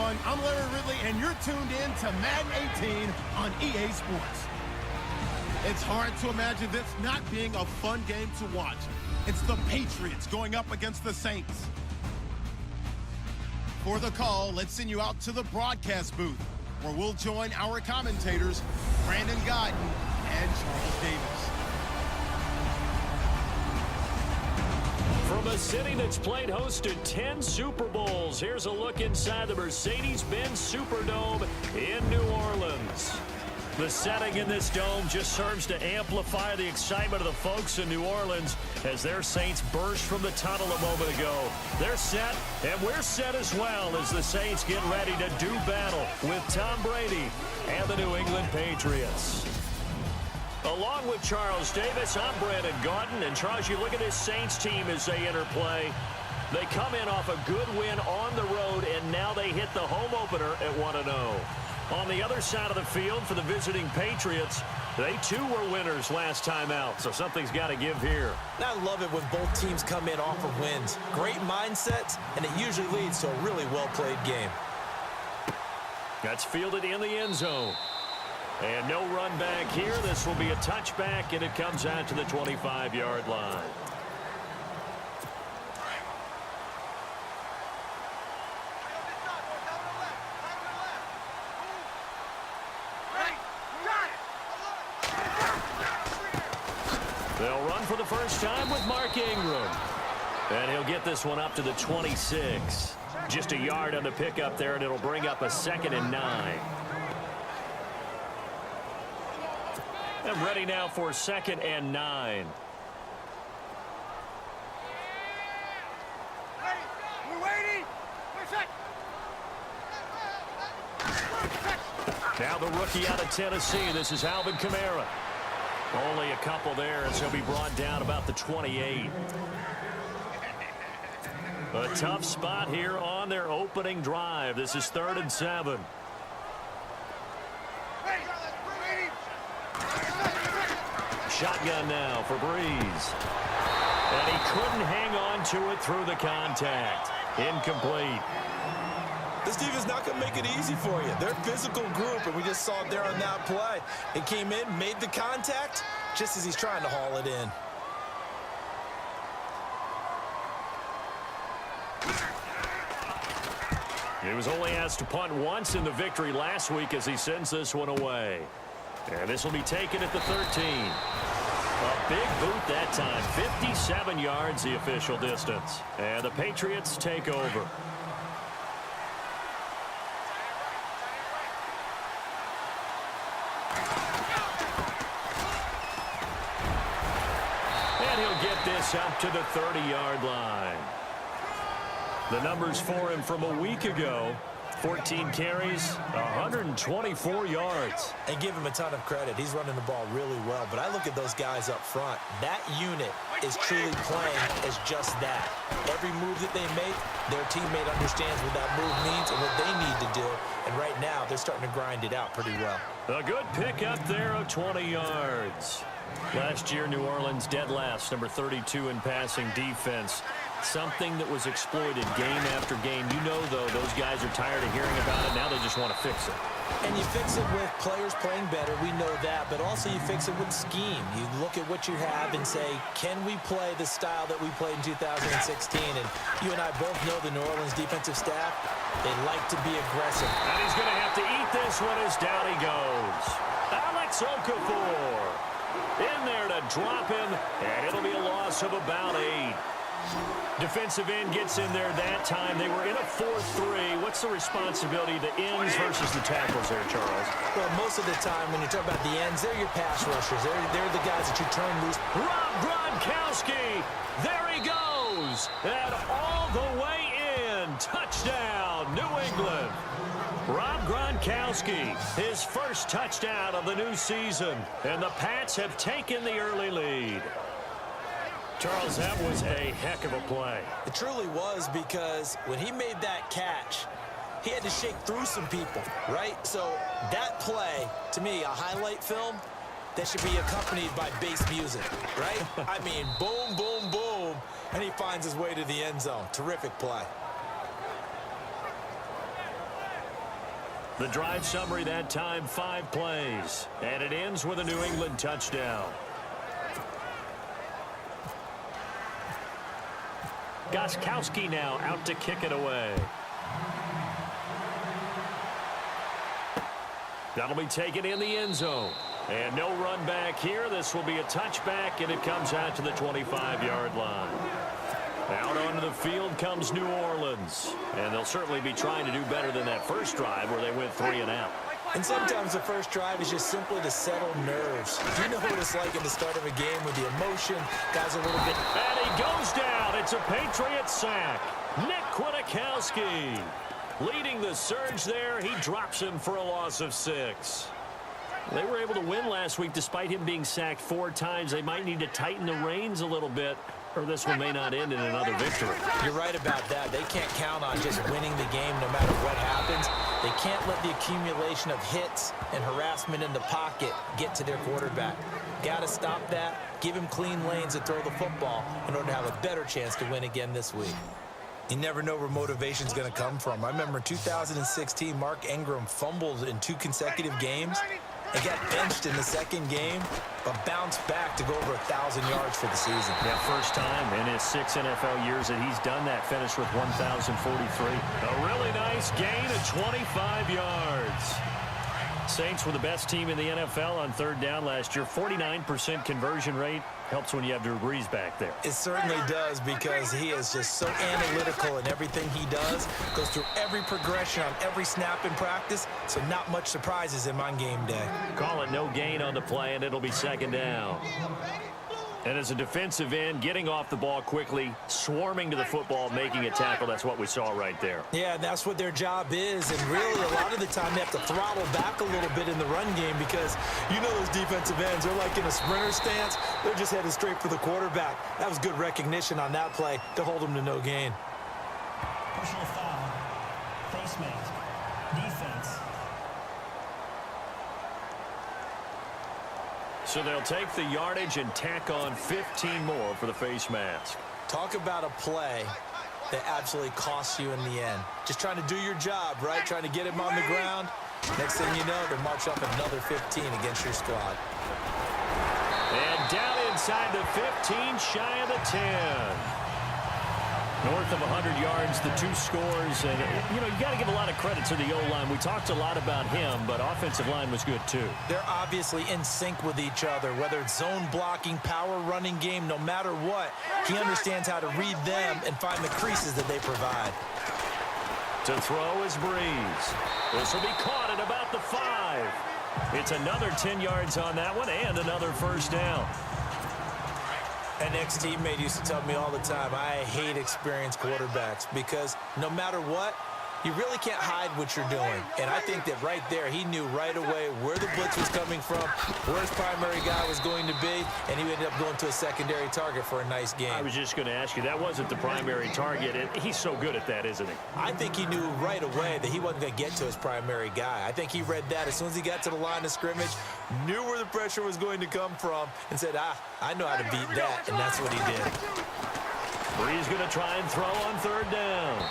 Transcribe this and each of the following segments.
everyone. I'm Larry Ridley, and you're tuned in to Madden 18 on EA Sports. It's hard to imagine this not being a fun game to watch. It's the Patriots going up against the Saints. For the call, let's send you out to the broadcast booth, where we'll join our commentators, Brandon Godden and Charles Davis. From a city that's played host to 10 Super Bowls, here's a look inside the Mercedes-Benz Superdome in New Orleans. The setting in this dome just serves to amplify the excitement of the folks in New Orleans as their Saints burst from the tunnel a moment ago. They're set, and we're set as well as the Saints get ready to do battle with Tom Brady and the New England Patriots. Along with Charles Davis, I'm Brandon Godden. And Charles, you look at this Saints team as they enter play. They come in off a good win on the road, and now they hit the home opener at 1-0. On the other side of the field for the visiting Patriots, they too were winners last time out, so something's got to give here. I love it when both teams come in off of wins. Great mindsets, and it usually leads to a really well-played game. That's fielded in the end zone. And no run back here. This will be a touchback, and it comes out to the 25-yard line. They'll run for the first time with Mark Ingram. And he'll get this one up to the 26. Just a yard on the pickup there, and it'll bring up a 2nd and 9. And ready now for 2nd and 9. Now the rookie out of Tennessee. This is Alvin Kamara. Only a couple there as he'll be brought down about the 28. A tough spot here on their opening drive. This is 3rd and 7. Shotgun now for Breeze. And he couldn't hang on to it through the contact. Incomplete. This defense is not going to make it easy for you. They're a physical group, and we just saw it there on that play. It came in, made the contact, just as he's trying to haul it in. He was only asked to punt once in the victory last week as he sends this one away. And this will be taken at the 13. A big boot that time. 57 yards the official distance. And the Patriots take over. And he'll get this up to the 30-yard line. The numbers for him from a week ago. 14 carries, 124 yards. And give him a ton of credit. He's running the ball really well. But I look at those guys up front. That unit is truly playing as just that. Every move that they make, their teammate understands what that move means and what they need to do. And right now, they're starting to grind it out pretty well. A good pickup there of 20 yards. Last year, New Orleans dead last, number 32 in passing defense. Something that was exploited game after game. You know, though, those guys are tired of hearing about it. Now they just want to fix it. And you fix it with players playing better. We know that. But also you fix it with scheme. You look at what you have and say, can we play the style that we played in 2016? And you and I both know the New Orleans defensive staff, they like to be aggressive. And he's going to have to eat this one as down he goes. Alex Okafor in there to drop him. And it'll be a loss of about 8. Defensive end gets in there that time. They were in a 4-3. What's the responsibility of the ends versus the tackles there, Charles? Well, most of the time when you talk about the ends, they're your pass rushers. They're the guys that you turn loose. Rob Gronkowski. There he goes. And all the way in. Touchdown, New England. Rob Gronkowski, his first touchdown of the new season. And the Pats have taken the early lead. Charles, that was a heck of a play. It truly was, because when he made that catch, he had to shake through some people, right? So that play, to me, a highlight film, that should be accompanied by bass music, right? I mean, boom, boom, boom, and he finds his way to the end zone. Terrific play. The drive summary that time, 5 plays. And it ends with a New England touchdown. Gostkowski now out to kick it away. That'll be taken in the end zone. And no run back here. This will be a touchback, and it comes out to the 25-yard line. Out onto the field comes New Orleans. And they'll certainly be trying to do better than that first drive where they went 3 and out. And sometimes the first drive is just simply to settle nerves. You know what it's like at the start of a game with the emotion. Guys a little bit... And he goes down. It's a Patriots sack. Nick Kwiatkowski leading the surge there. He drops him for a loss of 6. They were able to win last week despite him being sacked 4 times. They might need to tighten the reins a little bit, or this one may not end in another victory. You're right about that. They can't count on just winning the game no matter what happens. They can't let the accumulation of hits and harassment in the pocket get to their quarterback. Got to stop that, give him clean lanes to throw the football in order to have a better chance to win again this week. You never know where motivation's going to come from. I remember in 2016, Mark Ingram fumbled in 2 consecutive games and got benched in the second game, but bounced back to go over 1,000 yards for the season. Yeah, first time in his 6 NFL years that he's done that, finished with 1,043. A really nice gain of 25 yards. Saints were the best team in the NFL on 3rd down last year. 49% conversion rate. Helps when you have Drew Brees back there. It certainly does, because he is just so analytical in everything he does. Goes through every progression on every snap in practice, so not much surprises him on game day. Call it no gain on the play, and it'll be 2nd down. And as a defensive end, getting off the ball quickly, swarming to the football, making a tackle, that's what we saw right there. Yeah, that's what their job is, and really a lot of the time they have to throttle back a little bit in the run game, because you know those defensive ends, they're like in a sprinter stance. They're just headed straight for the quarterback. That was good recognition on that play to hold them to no gain. Personal foul, face mask, defense. So they'll take the yardage and tack on 15 more for the face mask. Talk about a play that absolutely costs you in the end. Just trying to do your job, right? Trying to get him on the ground. Next thing you know, they march up another 15 against your squad. And down inside the 15, shy of the 10. North of 100 yards, the 2 scores. And, you know, you got to give a lot of credit to the O-line. We talked a lot about him, but offensive line was good, too. They're obviously in sync with each other, whether it's zone blocking, power running game, no matter what. He understands how to read them and find the creases that they provide. To throw is Brees. This will be caught at about the 5. It's another 10 yards on that one and another 1st down. An ex-teammate used to tell me all the time, I hate experienced quarterbacks, because no matter what, you really can't hide what you're doing. And I think that right there, he knew right away where the blitz was coming from, where his primary guy was going to be, and he ended up going to a secondary target for a nice game. I was just going to ask you, that wasn't the primary target. He's so good at that, isn't he? I think he knew right away that he wasn't going to get to his primary guy. I think he read that as soon as he got to the line of scrimmage, knew where the pressure was going to come from, and said, I know how to beat that, and that's what he did. Brees going to try and throw on 3rd down.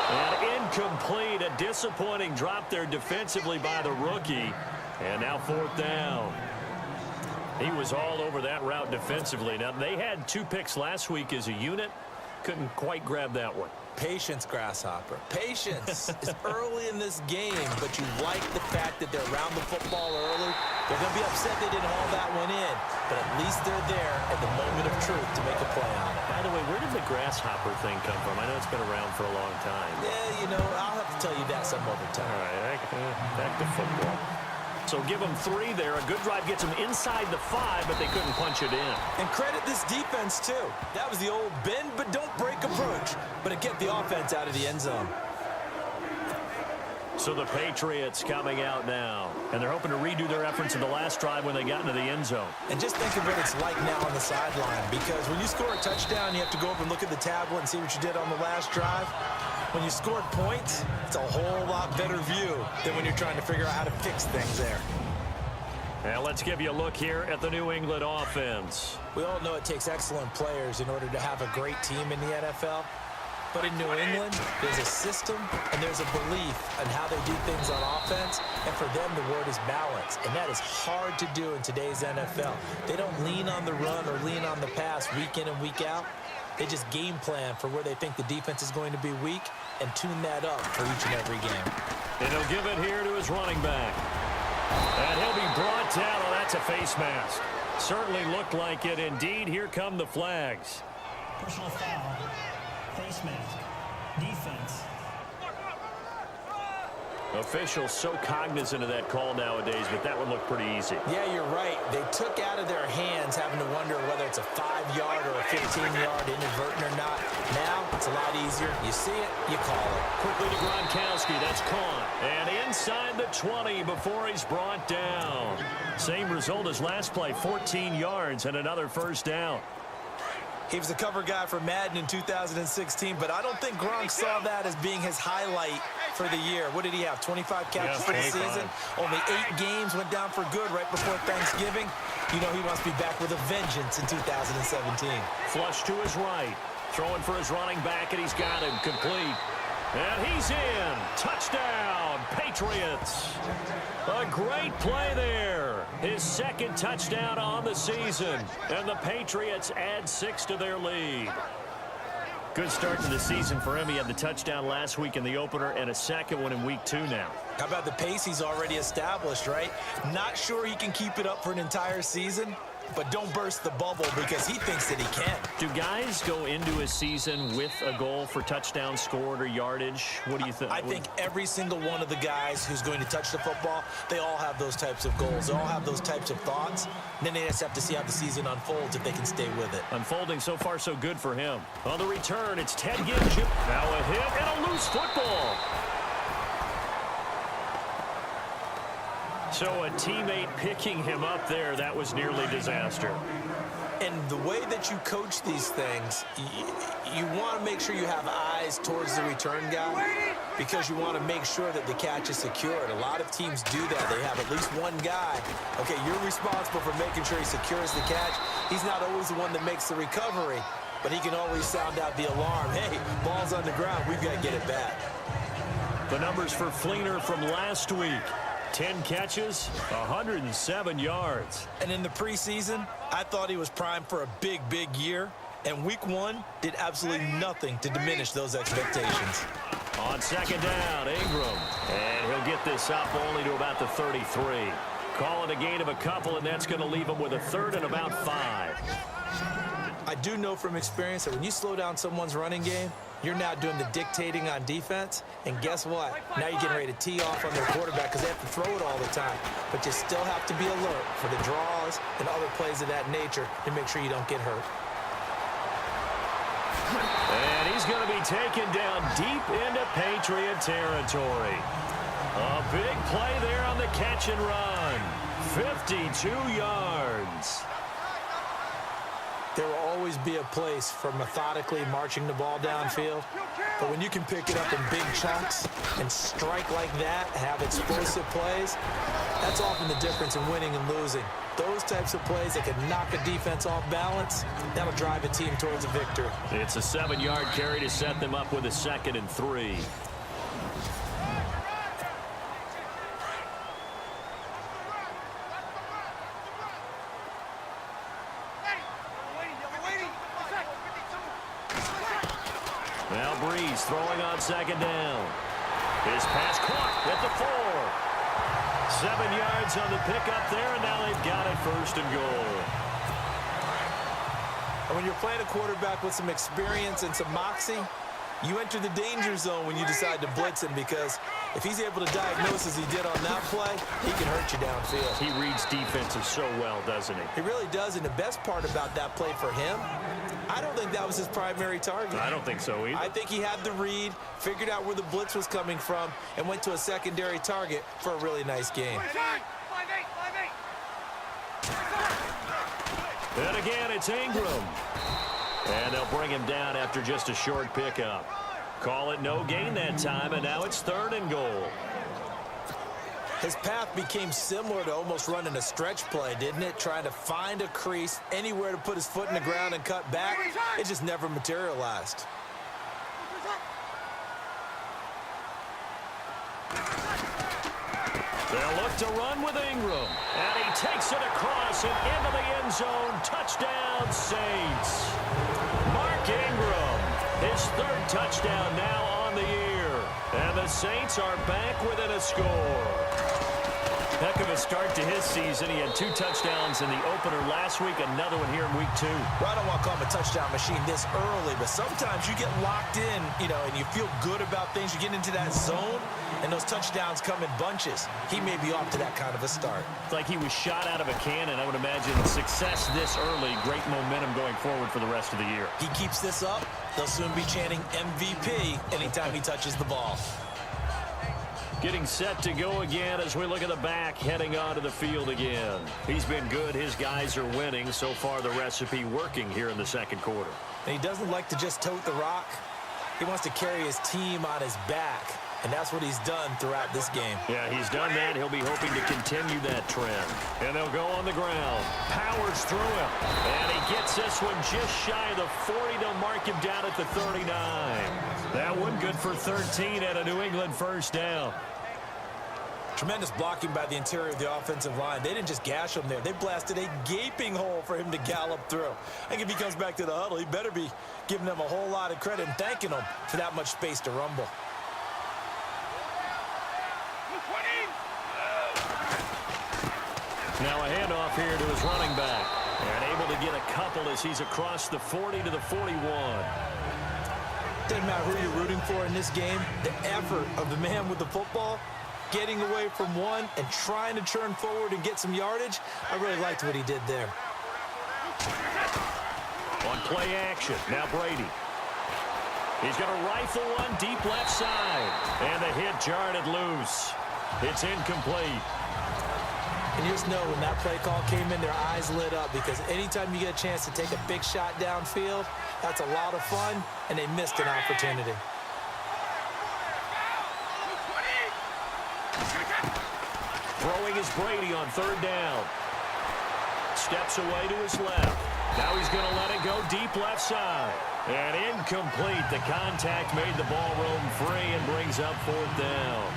And incomplete, a disappointing drop there defensively by the rookie. And now 4th down. He was all over that route defensively. Now, they had 2 picks last week as a unit. Couldn't quite grab that one. Patience, Grasshopper. Patience. It's early in this game, but you like the fact that they're around the football early. They're going to be upset they didn't haul that one in, but at least they're there at the moment of truth to make a play on it. By the way, where did the Grasshopper thing come from? I know it's been around for a long time. Yeah, you know, I'll have to tell you that some other time. All right, back to football. So give them 3 there. A good drive gets them inside the 5, but they couldn't punch it in. And credit this defense, too. That was the old bend but don't break approach, but it kept the offense out of the end zone. So the Patriots coming out now, and they're hoping to redo their efforts in the last drive when they got into the end zone. And just think of what it's like now on the sideline, because when you score a touchdown, you have to go up and look at the tablet and see what you did on the last drive. When you scored points, it's a whole lot better view than when you're trying to figure out how to fix things there. Now let's give you a look here at the New England offense. We all know it takes excellent players in order to have a great team in the NFL. But in New England, there's a system and there's a belief in how they do things on offense. And for them, the word is balance. And that is hard to do in today's NFL. They don't lean on the run or lean on the pass week in and week out. They just game plan for where they think the defense is going to be weak and tune that up for each and every game. And he'll give it here to his running back. And he'll be brought down. Oh, that's a face mask. Certainly looked like it. Indeed, here come the flags. Personal foul. Face mask. Defense. Officials so cognizant of that call nowadays, but that one looked pretty easy. Yeah, you're right. They took out of their hands having to wonder whether it's a 5-yard or a 15-yard inadvertent or not. Now, it's a lot easier. You see it, you call it. Quickly to Gronkowski. That's caught. And inside the 20 before he's brought down. Same result as last play, 14 yards and another first down. He was the cover guy for Madden in 2016, but I don't think Gronk saw that as being his highlight for the year. What did he have, 25 catches for the season? Only 8 games, went down for good right before Thanksgiving. You know he must be back with a vengeance in 2017. Flush to his right. Throwing for his running back, and he's got him complete. And he's in. Touchdown, Patriots. A great play there. His second touchdown on the season. And the Patriots add 6 to their lead. Good start to the season for him. He had the touchdown last week in the opener and a second one in week 2 now. How about the pace he's already established, right? Not sure he can keep it up for an entire season, but don't burst the bubble because he thinks that he can. Do guys go into a season with a goal for touchdown scored or yardage? What do you think? I think every single one of the guys who's going to touch the football, they all have those types of goals. They all have those types of thoughts. And then they just have to see how the season unfolds if they can stay with it. Unfolding so far so good for him. On the return, it's Ted Ginn. Now a hit and a loose football. So a teammate picking him up there, that was nearly disaster. And the way that you coach these things, you want to make sure you have eyes towards the return guy because you want to make sure that the catch is secured. A lot of teams do that. They have at least one guy. Okay, you're responsible for making sure he secures the catch. He's not always the one that makes the recovery, but he can always sound out the alarm. Hey, ball's on the ground. We've got to get it back. The numbers for Fleener from last week. 10 catches, 107 yards. And in the preseason, I thought he was primed for a big, big year. And week 1 did absolutely nothing to diminish those expectations. On second down, Ingram. And he'll get this up only to about the 33. Call it a gain of a couple, and that's going to leave him with a third and about 5. I do know from experience that when you slow down someone's running game, you're now doing the dictating on defense, and guess what? Now you're getting ready to tee off on their quarterback because they have to throw it all the time. But you still have to be alert for the draws and other plays of that nature to make sure you don't get hurt. And he's going to be taken down deep into Patriot territory. A big play there on the catch and run. 52 yards. There will always be a place for methodically marching the ball downfield. But when you can pick it up in big chunks and strike like that, have explosive plays, that's often the difference in winning and losing. Those types of plays that can knock a defense off balance, that'll drive a team towards a victory. It's a 7-yard carry to set them up with a 2nd and 3. Now Breeze throwing on second down. His pass caught at the 4. 7 yards on the pickup there, and now they've got it 1st and goal. And when you're playing a quarterback with some experience and some moxie, you enter the danger zone when you decide to blitz him because if he's able to diagnose as he did on that play, he can hurt you downfield. He reads defenses so well, doesn't he? He really does, and the best part about that play for him, I don't think that was his primary target. I don't think so either. I think he had the read, figured out where the blitz was coming from, and went to a secondary target for a really nice game. And again, it's Ingram. And they'll bring him down after just a short pickup. Call it no gain that time, and now it's 3rd and goal. His path became similar to almost running a stretch play, didn't it? Trying to find a crease, anywhere to put his foot in the ground and cut back. It just never materialized. They'll look to run with Ingram. And he takes it across and into the end zone. Touchdown, Saints. Mark Ingram, his third touchdown now on the year. And the Saints are back within a score. Heck of a start to his season. He had 2 touchdowns in the opener last week, another one here in week 2. Well, I don't want to call him a touchdown machine this early, but sometimes you get locked in, and you feel good about things. You get into that zone, and those touchdowns come in bunches. He may be off to that kind of a start. It's like he was shot out of a cannon. I would imagine success this early, great momentum going forward for the rest of the year. He keeps this up, they'll soon be chanting MVP anytime he touches the ball. Getting set to go again as we look at the back heading onto the field again. He's been good. His guys are winning. So far, the recipe working here in the second quarter. And he doesn't like to just tote the rock. He wants to carry his team on his back, and that's what he's done throughout this game. Yeah, he's done that. He'll be hoping to continue that trend. And they'll go on the ground. Powers through him. And he gets this one just shy of the 40. They'll mark him down at the 39. That one good for 13 at a New England first down. Tremendous blocking by the interior of the offensive line. They didn't just gash him there. They blasted a gaping hole for him to gallop through. I think if he comes back to the huddle, he better be giving them a whole lot of credit and thanking them for that much space to rumble. Now a handoff here to his running back. And able to get a couple as he's across the 40 to the 41. Doesn't matter who you're rooting for in this game. The effort of the man with the football, getting away from one and trying to turn forward and get some yardage. I really liked what he did there. On play action, now Brady. He's going to rifle one deep left side. And the hit jarred it loose. It's incomplete. And you just know when that play call came in, their eyes lit up, because anytime you get a chance to take a big shot downfield, that's a lot of fun, and they missed an opportunity. Throwing is Brady on third down. Steps away to his left. Now he's going to let it go deep left side. And incomplete. The contact made the ball roam free and brings up fourth down.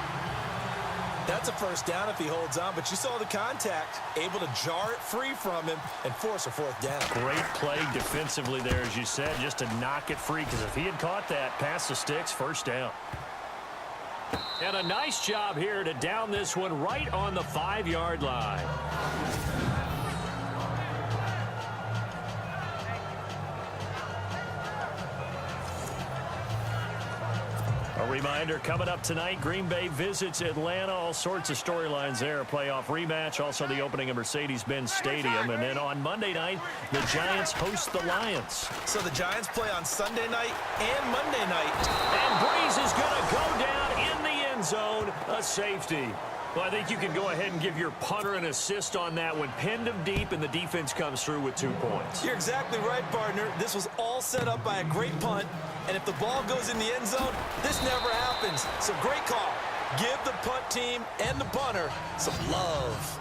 That's a first down if he holds on, but you saw the contact, able to jar it free from him and force a fourth down. Great play defensively there, as you said, just to knock it free, because if he had caught that, past the sticks, first down. And a nice job here to down this one right on the 5-yard line. A reminder, coming up tonight, Green Bay visits Atlanta. All sorts of storylines there. A playoff rematch, also the opening of Mercedes-Benz Stadium. And then on Monday night, the Giants host the Lions. So the Giants play on Sunday night and Monday night. And Breeze is going to go down in the end zone, a safety. Well, I think you can go ahead and give your punter an assist on that one. Pinned him deep, and the defense comes through with 2 points. You're exactly right, partner. This was all set up by a great punt. And if the ball goes in the end zone, this never happens. So great call. Give the punt team and the punter some love.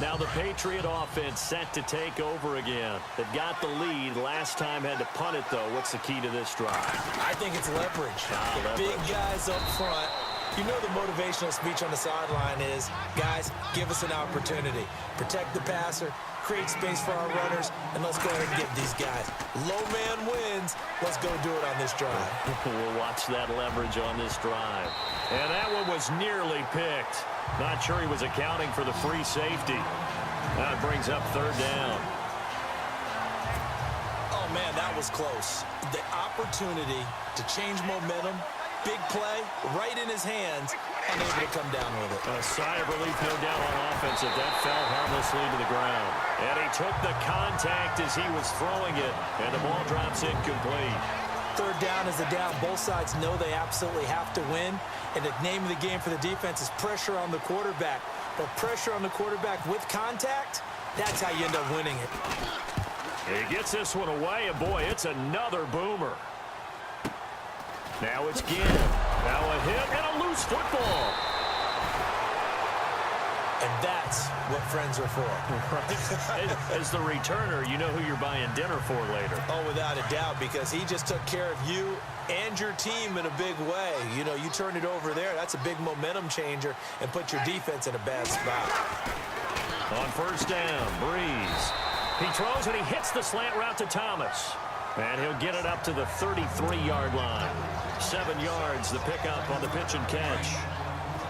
Now the Patriot offense set to take over again. They've got the lead. Last time had to punt it, though. What's the key to this drive? I think it's leverage. Big guys up front. You know the motivational speech on the sideline is, guys, give us an opportunity. Protect the passer, create space for our runners, and let's go ahead and get these guys. Low man wins. Let's go do it on this drive. We'll watch that leverage on this drive. And that one was nearly picked. Not sure he was accounting for the free safety. That brings up third down. Oh, man, that was close. The opportunity to change momentum, big play, right in his hands, unable to come down with it. A sigh of relief, no doubt, on offense if that fell harmlessly to the ground. And he took the contact as he was throwing it, and the ball drops incomplete. Third down is a down. Both sides know they absolutely have to win. And the name of the game for the defense is pressure on the quarterback. But pressure on the quarterback with contact, that's how you end up winning it. He gets this one away, and boy, it's another boomer. Now it's Ginn. Now a hit and a loose football. And that's what friends are for. As the returner, you know who you're buying dinner for later. Oh, without a doubt, because he just took care of you and your team in a big way. You know, you turn it over there, that's a big momentum changer, and put your defense in a bad spot. On first down, Breeze. He throws and he hits the slant route to Thomas. And he'll get it up to the 33-yard line. 7 yards, the pickup on the pitch and catch.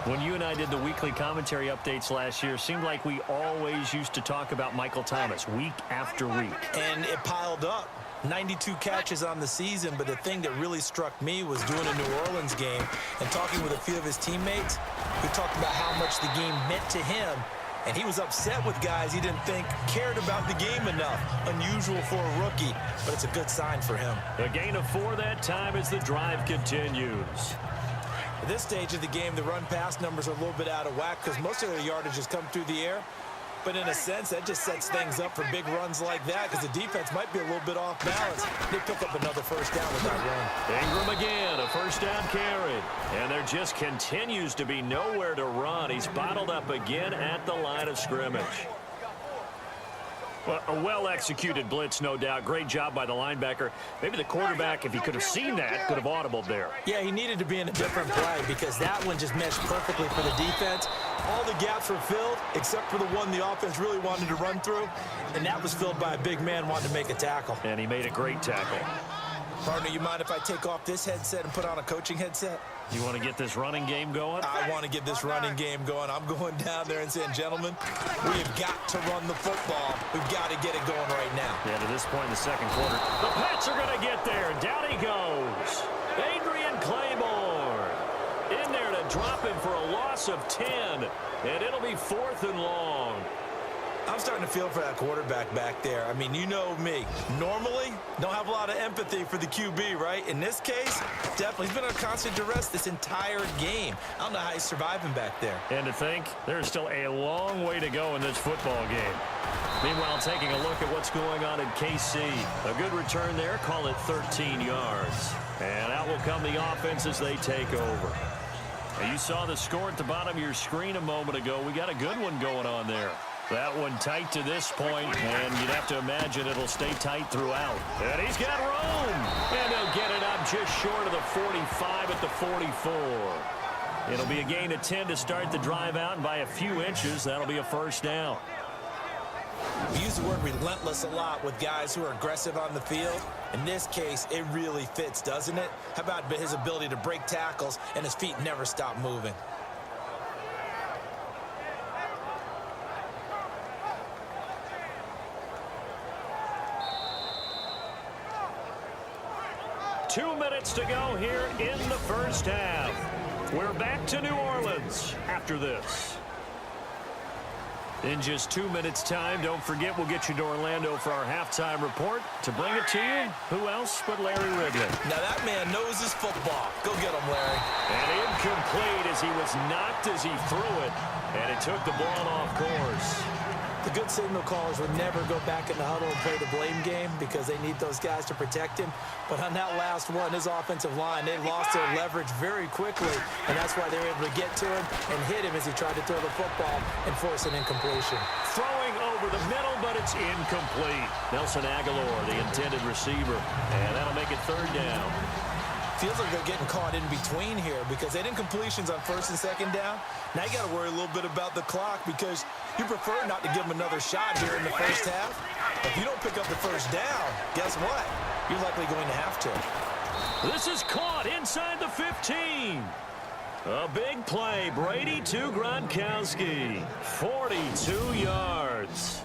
When you and I did the weekly commentary updates last year, it seemed like we always used to talk about Michael Thomas week after week. And it piled up. 92 catches on the season, but the thing that really struck me was doing a New Orleans game and talking with a few of his teammates who talked about how much the game meant to him. And he was upset with guys he didn't think cared about the game enough. Unusual for a rookie, but it's a good sign for him. A gain of 4 that time as the drive continues. At this stage of the game, the run-pass numbers are a little bit out of whack because most of their yardage has come through the air. But in a sense, that just sets things up for big runs like that because the defense might be a little bit off balance. They pick up another first down with that run. Ingram again, a first down carry. And there just continues to be nowhere to run. He's bottled up again at the line of scrimmage. Well, a well-executed blitz, no doubt. Great job by the linebacker. Maybe the quarterback, if he could have seen that, could have audibled there. Yeah, he needed to be in a different play because that one just meshed perfectly for the defense. All the gaps were filled except for the one the offense really wanted to run through, and that was filled by a big man wanting to make a tackle. And he made a great tackle. Partner, you mind if I take off this headset and put on a coaching headset? You want to get this running game going? I want to get this running game going. I'm going down there and saying, gentlemen, we have got to run the football. We've got to get it going right now. Yeah, to this point in the second quarter, the Pats are going to get there. Down he goes. Adrian Claiborne in there to drop him for a loss of 10. And it'll be 4th and long. I'm starting to feel for that quarterback back there. I mean, you know me. Normally, don't have a lot of empathy for the QB, right? In this case, definitely. He's been under constant duress this entire game. I don't know how he's surviving back there. And to think, there's still a long way to go in this football game. Meanwhile, taking a look at what's going on in KC. A good return there, call it 13 yards. And out will come the offense as they take over. Now, you saw the score at the bottom of your screen a moment ago. We got a good one going on there. That one tight to this point, and you'd have to imagine it'll stay tight throughout. And he's got room, and he'll get it up just short of the 45 at the 44. It'll be a gain of 10 to start the drive out, and by a few inches, that'll be a first down. We use the word relentless a lot with guys who are aggressive on the field. In this case, it really fits, doesn't it? How about his ability to break tackles, and his feet never stop moving? Two minutes to go here in the first half. We're back to New Orleans after this. In just 2 minutes' time, don't forget we'll get you to Orlando for our halftime report. To bring it to you, who else but Larry Ridley? Now that man knows his football. Go get him, Larry. And incomplete as he was knocked as he threw it. And it took the ball off course. The good signal callers would never go back in the huddle and play the blame game because they need those guys to protect him. But on that last one, his offensive line, they lost their leverage very quickly, and that's why they were able to get to him and hit him as he tried to throw the football and force an incompletion. Throwing over the middle, but it's incomplete. Nelson Aguilar, the intended receiver, and that'll make it 3rd down. Feels like they're getting caught in between here because they did incompletions on 1st and 2nd down. Now you got to worry a little bit about the clock because you prefer not to give them another shot here in the first half. If you don't pick up the first down, guess what? You're likely going to have to. This is caught inside the 15. A big play. Brady to Gronkowski. 42 yards.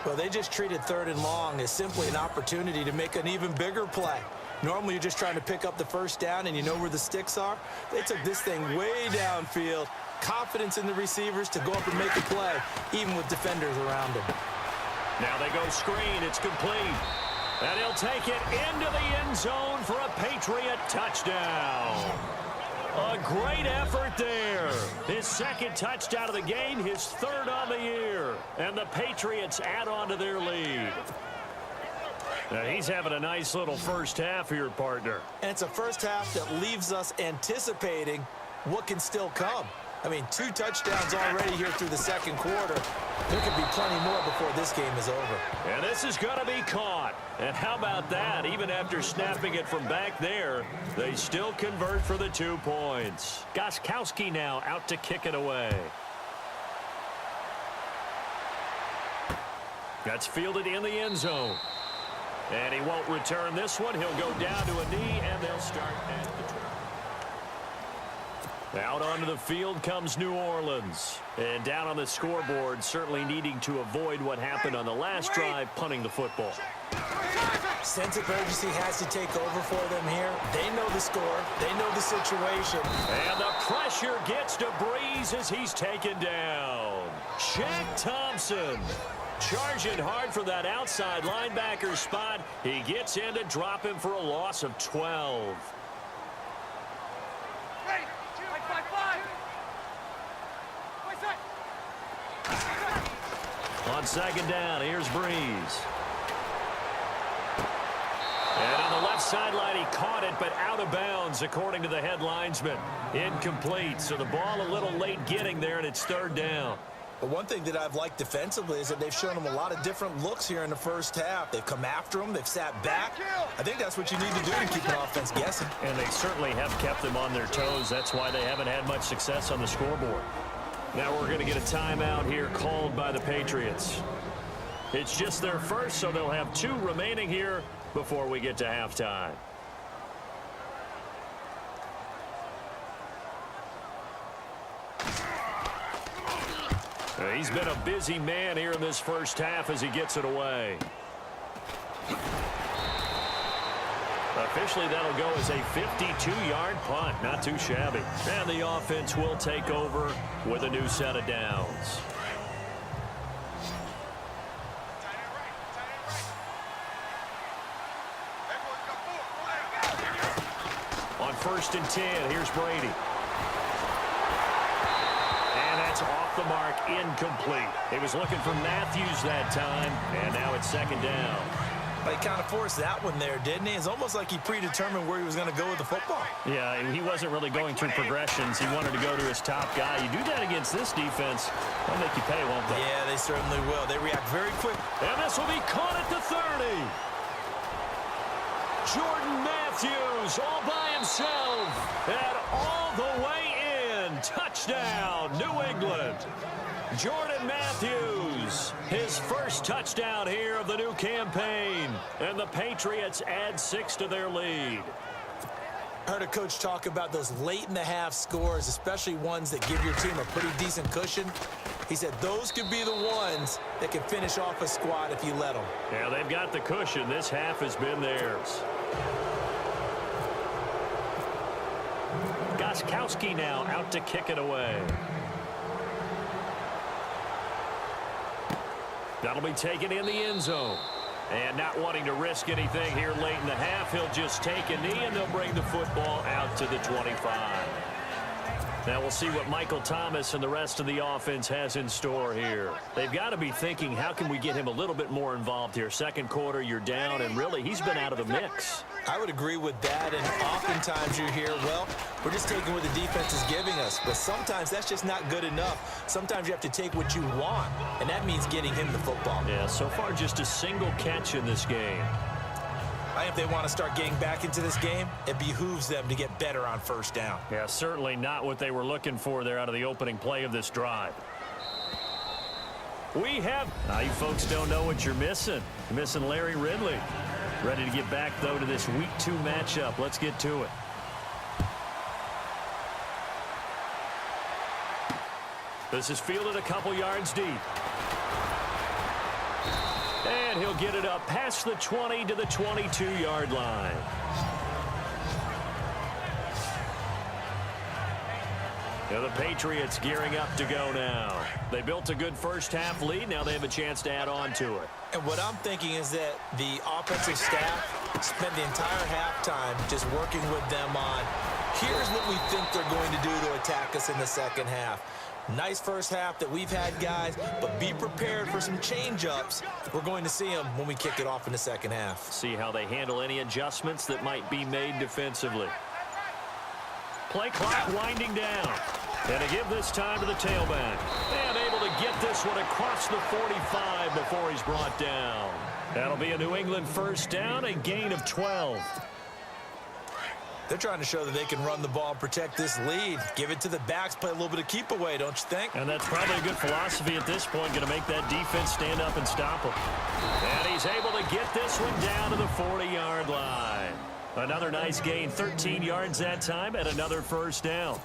Well, they just treated 3rd and long as simply an opportunity to make an even bigger play. Normally, you're just trying to pick up the first down, and you know where the sticks are. They took this thing way downfield. Confidence in the receivers to go up and make a play, even with defenders around them. Now they go screen. It's complete. And he'll take it into the end zone for a Patriot touchdown. A great effort there. His 2nd touchdown of the game, his 3rd on the year. And the Patriots add on to their lead. Now he's having a nice little first half here, partner. And it's a first half that leaves us anticipating what can still come. I mean, 2 touchdowns already here through the second quarter. There could be plenty more before this game is over. And this is going to be caught. And how about that? Even after snapping it from back there, they still convert for the 2 points. Gostkowski now out to kick it away. That's fielded in the end zone. And he won't return this one. He'll go down to a knee, and they'll start at the 20. Out onto the field comes New Orleans. And down on the scoreboard, certainly needing to avoid what happened on the last drive, punting the football. Sense of urgency has to take over for them here. They know the score. They know the situation. And the pressure gets to Breeze as he's taken down. Shaq Thompson charging hard for that outside linebacker spot. He gets in to drop him for a loss of 12. On second down, here's Breeze. And on the left sideline, he caught it, but out of bounds, according to the head linesman. Incomplete, so the ball a little late getting there, and it's third down. But one thing that I've liked defensively is that they've shown them a lot of different looks here in the first half. They've come after them. They've sat back. I think that's what you need to do to keep an offense guessing. And they certainly have kept them on their toes. That's why they haven't had much success on the scoreboard. Now we're going to get a timeout here called by the Patriots. It's just their first, so they'll have 2 remaining here before we get to halftime. He's been a busy man here in this first half as he gets it away. Officially, that'll go as a 52-yard punt. Not too shabby. And the offense will take over with a new set of downs. On 1st and 10, here's Brady. And that's off the mark, incomplete. He was looking for Matthews that time, and now it's second down. But he kind of forced that one there, didn't he? It's almost like he predetermined where he was going to go with the football. Yeah, he wasn't really going through progressions. He wanted to go to his top guy. You do that against this defense, they'll make you pay, won't they? Yeah, they certainly will. They react very quick. And this will be caught at the 30. Jordan Matthews all by himself and all the way in. Touchdown, New England. Jordan Matthews, his first touchdown here of the new campaign. And the Patriots add 6 to their lead. I heard a coach talk about those late-in-the-half scores, especially ones that give your team a pretty decent cushion. He said those could be the ones that can finish off a squad if you let them. Yeah, they've got the cushion. This half has been theirs. Gostkowski now out to kick it away. That'll be taken in the end zone. And not wanting to risk anything here late in the half, he'll just take a knee, and they'll bring the football out to the 25. Now we'll see what Michael Thomas and the rest of the offense has in store here. They've got to be thinking, how can we get him a little bit more involved here? Second quarter, you're down, and really, he's been out of the mix. I would agree with that, and oftentimes you hear, well, we're just taking what the defense is giving us. But sometimes that's just not good enough. Sometimes you have to take what you want, and that means getting him the football. Yeah, so far just a single catch in this game. If they want to start getting back into this game, it behooves them to get better on first down. Yeah, certainly not what they were looking for there out of the opening play of this drive. Now you folks don't know what you're missing. You're missing Larry Ridley. Ready to get back, though, to this Week 2 matchup. Let's get to it. This is fielded a couple yards deep. And he'll get it up past the 20 to the 22-yard line. Now the Patriots gearing up to go now. They built a good first-half lead. Now they have a chance to add on to it. And what I'm thinking is that the offensive staff spent the entire halftime just working with them on, here's what we think they're going to do to attack us in the second half. Nice first half that we've had, guys, but be prepared for some change-ups. We're going to see them when we kick it off in the second half. See how they handle any adjustments that might be made defensively. Play clock winding down. And to give this time to the tailback. And able to get this one across the 45 before he's brought down. That'll be a New England first down, a gain of 12. They're trying to show that they can run the ball and protect this lead. Give it to the backs, play a little bit of keep away, don't you think? And that's probably a good philosophy at this point, going to make that defense stand up and stop him. And he's able to get this one down to the 40-yard line. Another nice gain, 13 yards that time, and another first down.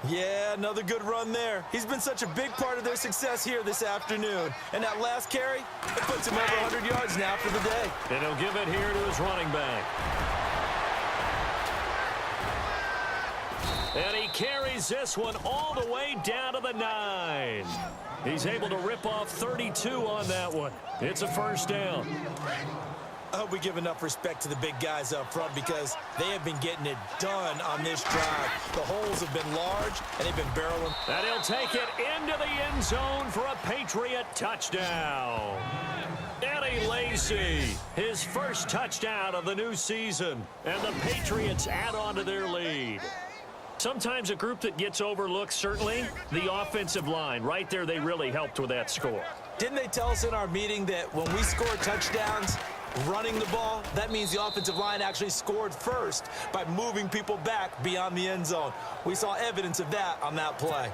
Yeah, another good run there. He's been such a big part of their success here this afternoon. And that last carry, it puts him over 100 yards now for the day. And he'll give it here to his running back. And he carries this one all the way down to the 9. He's able to rip off 32 on that one. It's a first down. I hope we give enough respect to the big guys up front because they have been getting it done on this drive. The holes have been large, and they've been barreling. And he'll take it into the end zone for a Patriot touchdown. Eddie Lacy, his first touchdown of the new season. And the Patriots add on to their lead. Sometimes a group that gets overlooked, certainly, the offensive line. Right there, they really helped with that score. Didn't they tell us in our meeting that when we score touchdowns, running the ball, that means the offensive line actually scored first by moving people back beyond the end zone. We saw evidence of that on that play.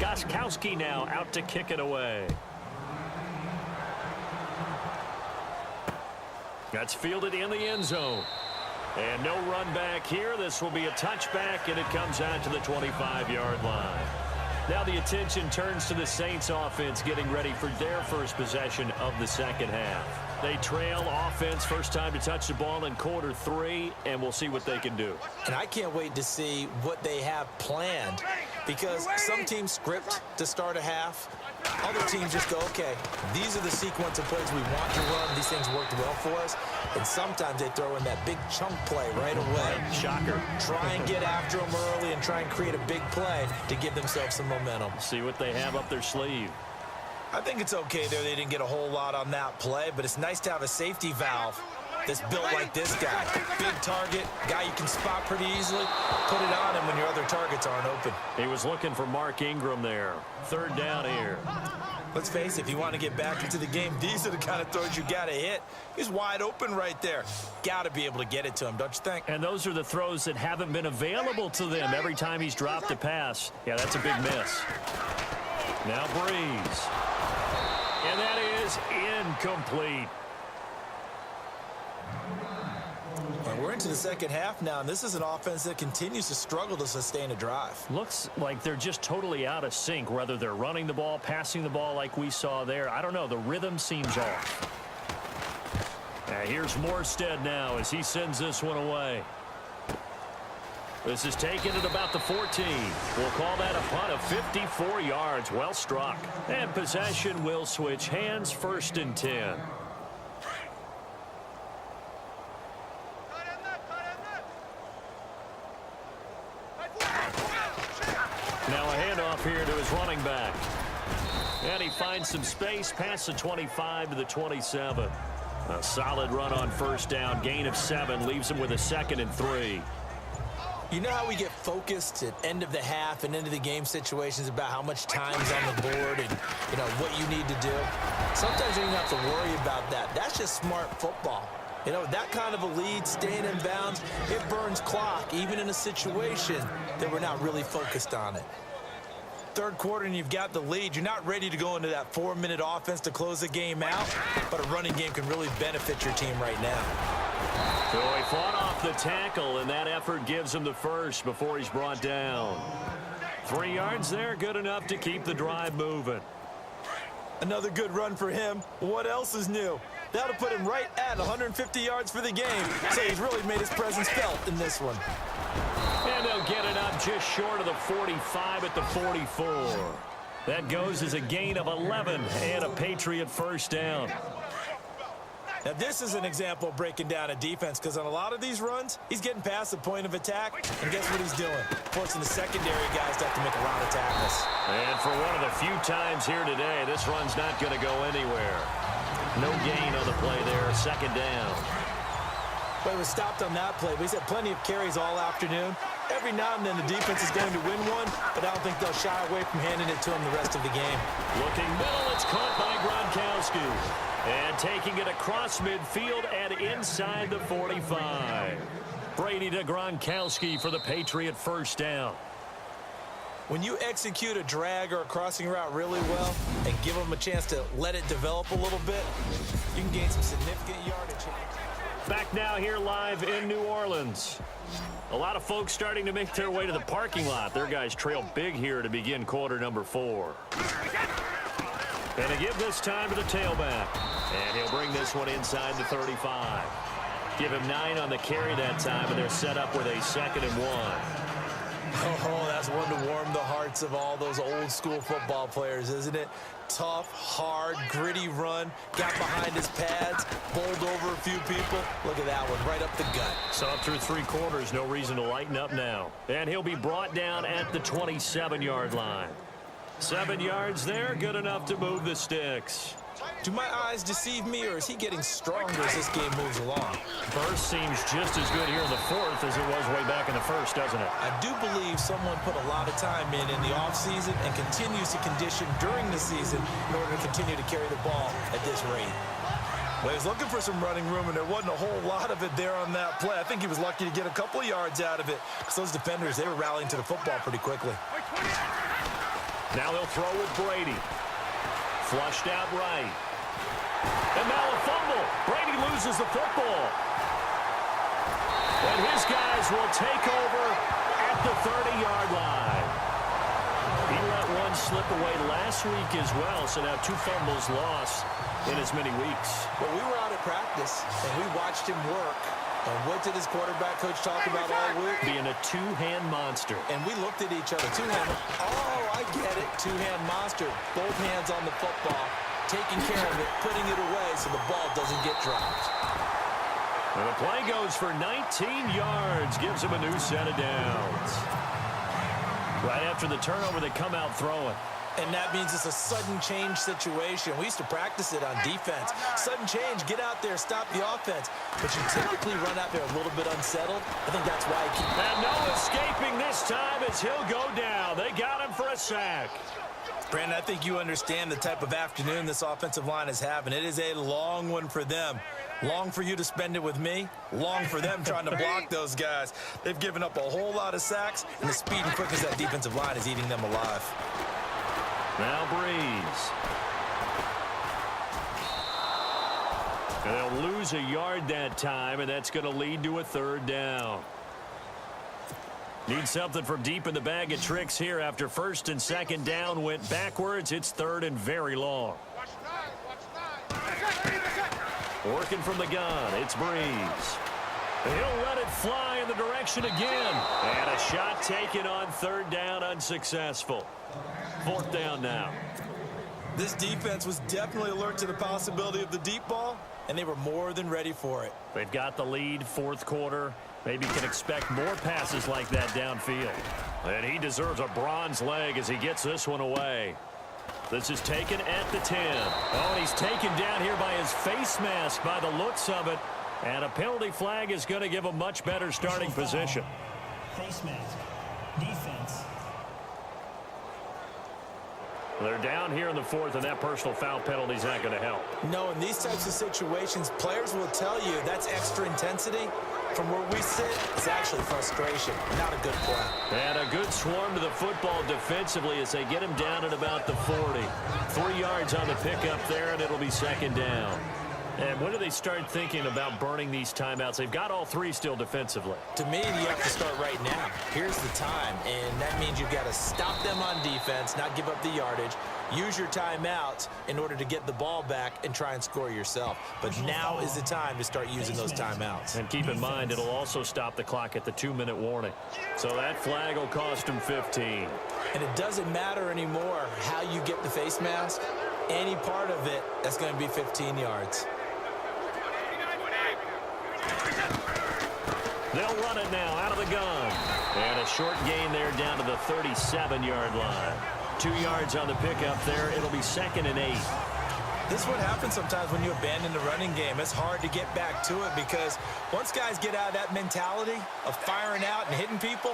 Gostkowski now out to kick it away. That's fielded in the end zone. And no run back here. This will be a touchback, and it comes out to the 25-yard line. Now the attention turns to the Saints offense getting ready for their first possession of the second half. They trail offense first time to touch the ball in quarter 3, and we'll see what they can do. And I can't wait to see what they have planned because some teams script to start a half. Other teams just go, okay, these are the sequence of plays we want to run. These things worked well for us. And sometimes they throw in that big chunk play right away. Shocker. Try and get after them early and try and create a big play to give themselves some momentum. See what they have up their sleeve. I think it's okay there. They didn't get a whole lot on that play, but it's nice to have a safety valve that's built like this guy. Big target, guy you can spot pretty easily. Put it on him when your other targets aren't open. He was looking for Mark Ingram there. Third down here. Let's face it, if you want to get back into the game, these are the kind of throws you got to hit. He's wide open right there. Got to be able to get it to him, don't you think? And those are the throws that haven't been available to them every time he's dropped a pass. Yeah, that's a big miss. Now Breeze. And that is incomplete. And we're into the second half now, and this is an offense that continues to struggle to sustain a drive. Looks like they're just totally out of sync, whether they're running the ball, passing the ball like we saw there. I don't know. The rhythm seems off. Here's Morstead now as he sends this one away. This is taken at about the 14. We'll call that a punt of 54 yards. Well struck. And possession will switch hands, 1st and 10. Now a handoff here to his running back. And he finds some space past the 25 to the 27. A solid run on first down. Gain of 7 leaves him with a 2nd and 3. You know how we get focused at end of the half and into the game situations about how much time's on the board and, you know, what you need to do? Sometimes you don't have to worry about that. That's just smart football. You know, that kind of a lead, staying in bounds, it burns clock, even in a situation that we're not really focused on it. Third quarter and you've got the lead. You're not ready to go into that 4-minute offense to close the game out, but a running game can really benefit your team right now. So he fought off the tackle, and that effort gives him the first before he's brought down. 3 yards there, good enough to keep the drive moving. Another good run for him. What else is new? That'll put him right at 150 yards for the game. So he's really made his presence felt in this one. And they'll get it up just short of the 45 at the 44. That goes as a gain of 11 and a Patriot first down. Now, this is an example of breaking down a defense because on a lot of these runs, he's getting past the point of attack, and guess what he's doing? Forcing the secondary guys to have to make a lot of tackles. And for one of the few times here today, this run's not going to go anywhere. No gain on the play there, 2nd down. But it was stopped on that play. He's had plenty of carries all afternoon. Every now and then the defense is going to win one, but I don't think they'll shy away from handing it to him the rest of the game. Looking middle, it's caught by Gronkowski. And taking it across midfield and inside the 45. Brady to Gronkowski for the Patriot first down. When you execute a drag or a crossing route really well and give them a chance to let it develop a little bit, you can gain some significant yardage. Back now here live in New Orleans. A lot of folks starting to make their way to the parking lot. Their guys trail big here to begin quarter number 4. And they give this time to the tailback. And he'll bring this one inside the 35. Give him 9 on the carry that time, and they're set up with a 2nd and 1. Oh, that's one to warm the hearts of all those old school football players, isn't it? Tough, hard, gritty run, got behind his pads, bowled over a few people. Look at that one, right up the gut. So up through 3 quarters, no reason to lighten up now. And he'll be brought down at the 27-yard line. 7 yards there, good enough to move the sticks. Do my eyes deceive me, or is he getting stronger as this game moves along? Burst seems just as good here in the 4th as it was way back in the 1st, doesn't it? I do believe someone put a lot of time in the offseason and continues to condition during the season in order to continue to carry the ball at this rate. Well, he was looking for some running room, and there wasn't a whole lot of it there on that play. I think he was lucky to get a couple of yards out of it, because those defenders, they were rallying to the football pretty quickly. Now they'll throw with Brady. Flushed out right. And now a fumble. Brady loses the football. And his guys will take over at the 30-yard line. He let one slip away last week as well, so now 2 fumbles lost in as many weeks. Well, we were out at practice, and we watched him work. And what did his quarterback coach talk about all week? Being a 2-hand monster. And we looked at each other. 2-hand. Oh, I get it. 2-hand monster. Both hands on the football, taking care of it, putting it away so the ball doesn't get dropped. And the play goes for 19 yards. Gives him a new set of downs. Right after the turnover, they come out throwing. And that means it's a sudden change situation. We used to practice it on defense. Sudden change, get out there, stop the offense. But you typically run out there a little bit unsettled. I think that's why he keeps... And no escaping this time as he'll go down. They got him for a sack. Brandon, I think you understand the type of afternoon this offensive line is having. It is a long one for them. Long for you to spend it with me. Long for them trying to block those guys. They've given up a whole lot of sacks, and the speed and quickness of that defensive line is eating them alive. Now Breeze. And they'll lose a yard that time, and that's going to lead to a 3rd down. Need something from deep in the bag of tricks here after 1st and 2nd down went backwards. It's 3rd and very long. Working from the gun, it's Breeze. He'll let it fly in the direction again. And a shot taken on 3rd down, unsuccessful. 4th down now. This defense was definitely alert to the possibility of the deep ball, and they were more than ready for it. They've got the lead, 4th quarter. Maybe can expect more passes like that downfield. And he deserves a bronze leg as he gets this one away. This is taken at the 10. Oh, and he's taken down here by his face mask by the looks of it. And a penalty flag is going to give a much better starting position. Face mask. Defense. They're down here in the 4th, and that personal foul penalty is not going to help. No, in these types of situations, players will tell you that's extra intensity. From where we sit, it's actually frustration, not a good play. And a good swarm to the football defensively as they get him down at about the 40. 3 yards on the pickup there, and it'll be 2nd down. And when do they start thinking about burning these timeouts? They've got all 3 still defensively. To me, you have to start right now. Here's the time, and that means you've got to stop them on defense, not give up the yardage, use your timeouts in order to get the ball back and try and score yourself. But now is the time to start using those timeouts. And keep in mind, it'll also stop the clock at the 2-minute warning. So that flag will cost him 15. And it doesn't matter anymore how you get the face mask. Any part of it, that's going to be 15 yards. They'll run it now out of the gun. And a short gain there down to the 37-yard line. 2 yards on the pickup there. It'll be 2nd and 8. This is what happens sometimes when you abandon the running game. It's hard to get back to it because once guys get out of that mentality of firing out and hitting people,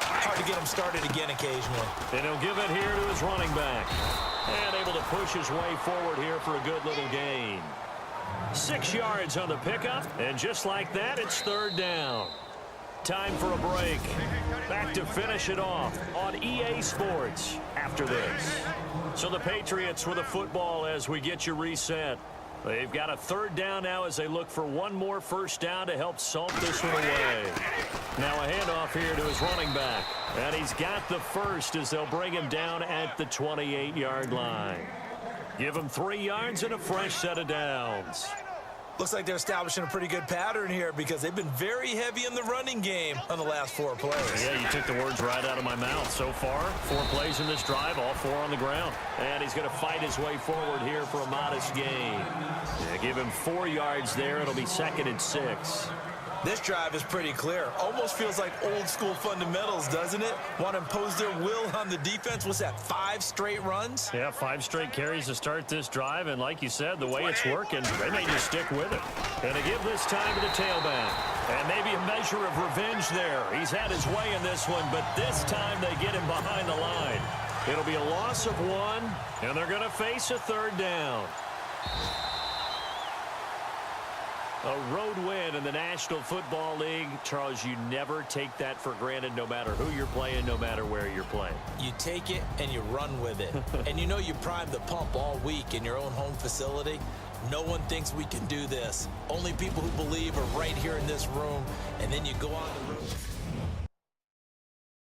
hard to get them started again occasionally. And he'll give it here to his running back. And able to push his way forward here for a good little gain. 6 yards on the pickup, and just like that, it's third down. Time for a break. Back to finish it off on EA Sports after this. So the Patriots with a football as we get you reset. They've got a third down now as they look for one more first down to help salt this one away. Now a handoff here to his running back. And he's got the first as they'll bring him down at the 28-yard line. Give him 3 yards and a fresh set of downs. Looks like they're establishing a pretty good pattern here because they've been very heavy in the running game on the last 4 plays. Yeah, you took the words right out of my mouth. So far, 4 plays in this drive, all 4 on the ground. And he's going to fight his way forward here for a modest gain. Yeah, give him 4 yards there. It'll be 2nd and 6. This drive is pretty clear. Almost feels like old school fundamentals, doesn't it? Want to impose their will on the defense. What's that, 5 straight runs? Yeah, 5 straight carries to start this drive. And like you said, the way it's working, they may just stick with it. And to give this time to the tailback. And maybe a measure of revenge there. He's had his way in this one, but this time they get him behind the line. It'll be a loss of 1, and they're going to face a third down. A road win in the National Football League. Charles, you never take that for granted no matter who you're playing, no matter where you're playing. You take it and you run with it. And you know you primed the pump all week in your own home facility. No one thinks we can do this. Only people who believe are right here in this room. And then you go on the road.